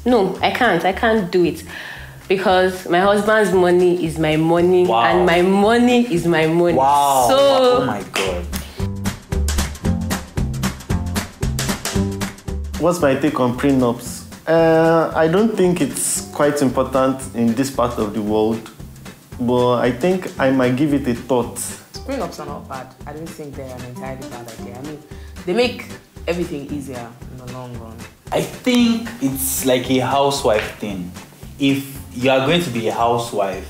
No, I can't. I can't do it. Because my husband's money is my money, and my money is my money. Wow. So, oh my God. What's my take on prenups? I don't think it's quite important in this part of the world, but I think I might give it a thought. Prenups are not bad. I don't think they're an entirely bad idea. I mean, they make everything easier in the long run. I think it's like a housewife thing. If you are going to be a housewife,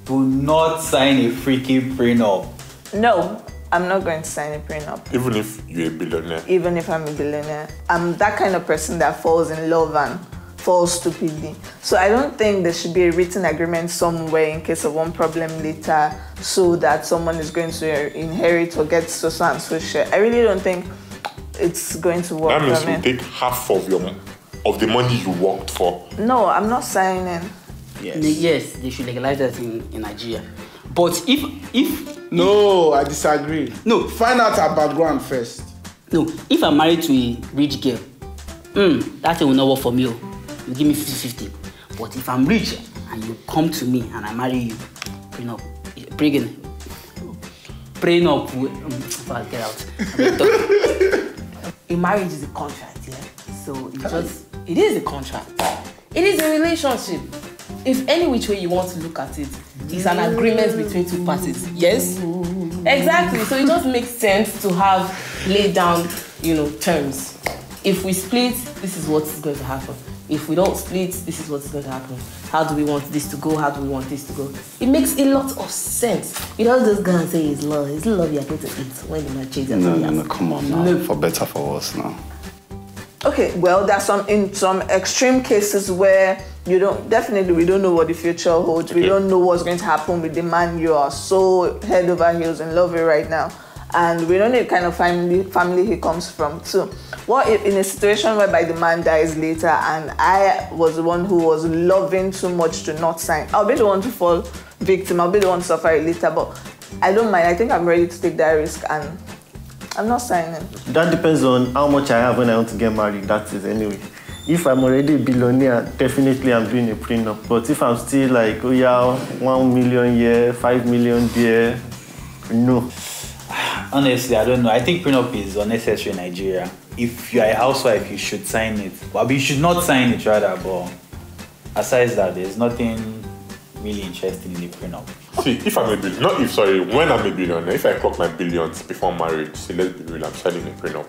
do not sign a freaking prenup. No, I'm not going to sign a prenup. Even if you're a billionaire? Even if I'm a billionaire. I'm that kind of person that falls in love and falls stupidly. So I don't think there should be a written agreement somewhere in case of one problem later so that someone is going to inherit or get so and so share. I really don't think it's going to work. That means you take half of the money you worked for. No, I'm not signing. Yes, they should legalize that in Nigeria. But if no, I disagree. No, find out her background first. No, if I'm married to a rich girl, that thing will not work for me. You give me 50-50. But if I'm rich and you come to me and I marry you, prenup, get out. A marriage is a contract, yeah. So it is a contract. It is a relationship. If any which way you want to look at it, it's an agreement between two parties. Yes? Exactly. So it just makes sense to have laid down, terms. If we split, this is what is going to happen. If we don't split, this is what's going to happen. How do we want this to go? How do we want this to go? It makes a lot of sense. You don't just go and say it's love. It's love you're going to eat when you're not changing. No, come on now. For better, for worse now. Okay, well, there's in some extreme cases where we don't know what the future holds. We don't know what's going to happen with the man you are so head over heels in love with right now. And we don't know the kind of family he comes from too. What if in a situation whereby the man dies later and I was the one who was loving too much to not sign? I'll be the one to fall victim. I'll be the one to suffer it later. But I don't mind. I think I'm ready to take that risk and I'm not signing. That depends on how much I have when I want to get married. That is anyway. If I'm already a billionaire, definitely I'm doing a prenup. But if I'm still like, 1 million here, 5 million there, no. Honestly, I don't know. I think prenup is unnecessary in Nigeria. If you're a housewife, you should sign it. Well, you should not sign it rather, but aside that, there's nothing really interesting in the prenup. See, when I'm a billionaire, if I clock my billions before marriage, say let's be real, I'm signing a prenup.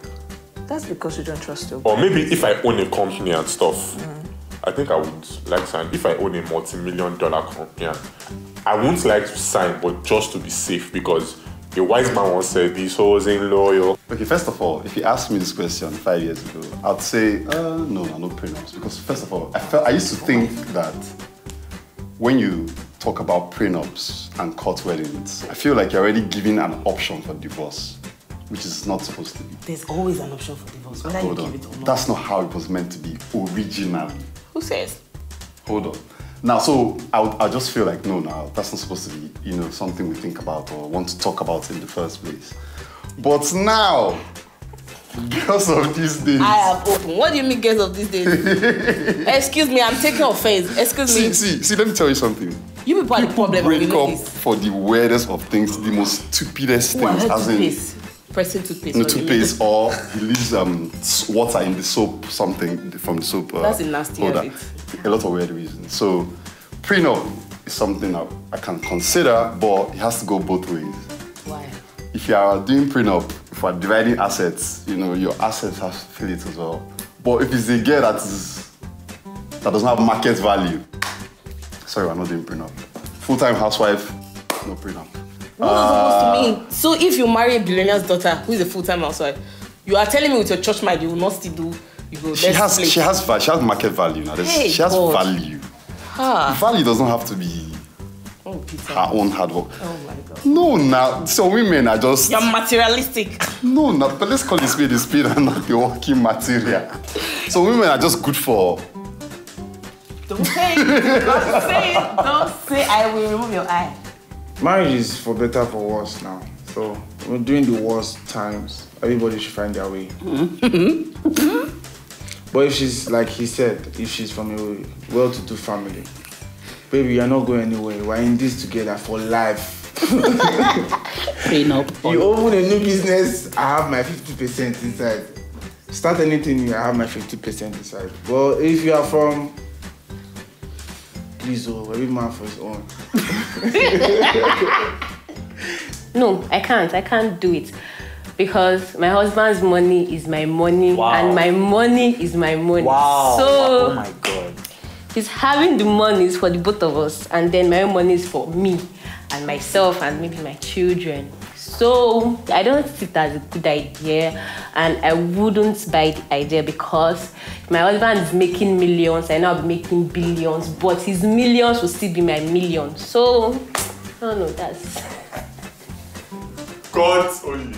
That's because you don't trust your Or maybe if I own a company and stuff, I think I would like sign. If I own a multi-million-dollar company, I wouldn't like to sign, but just to be safe, because a wise man once said, "This hoes ain't loyal." Okay, first of all, if you asked me this question 5 years ago, I'd say, no prenups. Because first of all, I used to think that when you talk about prenups and court weddings, I feel like you're already giving an option for divorce, which is not supposed to be. There's always an option for divorce, whether you give it or not. That's not how it was meant to be originally. Who says? Hold on. Now, so I just feel like, no, that's not supposed to be, something we think about or want to talk about in the first place. But now, girls of these days... I am open. What do you mean girls of these days? Excuse me, I'm taking offense. Excuse me. See, let me tell you something. You people are the problem. Break up for the weirdest of things, the most stupidest things. As in pressing toothpaste. No toothpaste, or he leaves water in the soap, something from the soap. That's a nasty habit. A lot of weird reasons. So, prenup is something that I can consider, but it has to go both ways. Why? If you are doing prenup, if you are dividing assets, your assets have to fill it as well. But if it's a girl that doesn't have market value, sorry, we're not doing prenup. Full-time housewife, no prenup. What does supposed to mean? So if you marry a billionaire's daughter who is a full-time housewife, you are telling me with your church mind you will not still do. She has market value now. She has value. Value doesn't have to be her own hard work. Oh my God. No, now so women are just. You're materialistic. No, but let's call it spade and not the working material. So women are just good for. Don't say it. Don't say it. Don't say I will remove your eye. Marriage is for better, for worse now. So during the worst times, everybody should find their way. But if she's, like he said, if she's from a well-to-do family, baby, you're not going anywhere. We're in this together for life. Prenup. You open a new business, I have my 50% inside. Start anything new, I have my 50% inside. Well, if you are from, please, every man for his own. No, I can't do it. Because my husband's money is my money, and my money is my money. Wow. So, oh my God. He's having the monies for the both of us, and then my own money is for me and myself and maybe my children. So I don't see it as a good idea, and I wouldn't buy the idea because my husband is making millions, I know I'll be making billions, but his millions will still be my millions. So I don't know, that's God's only.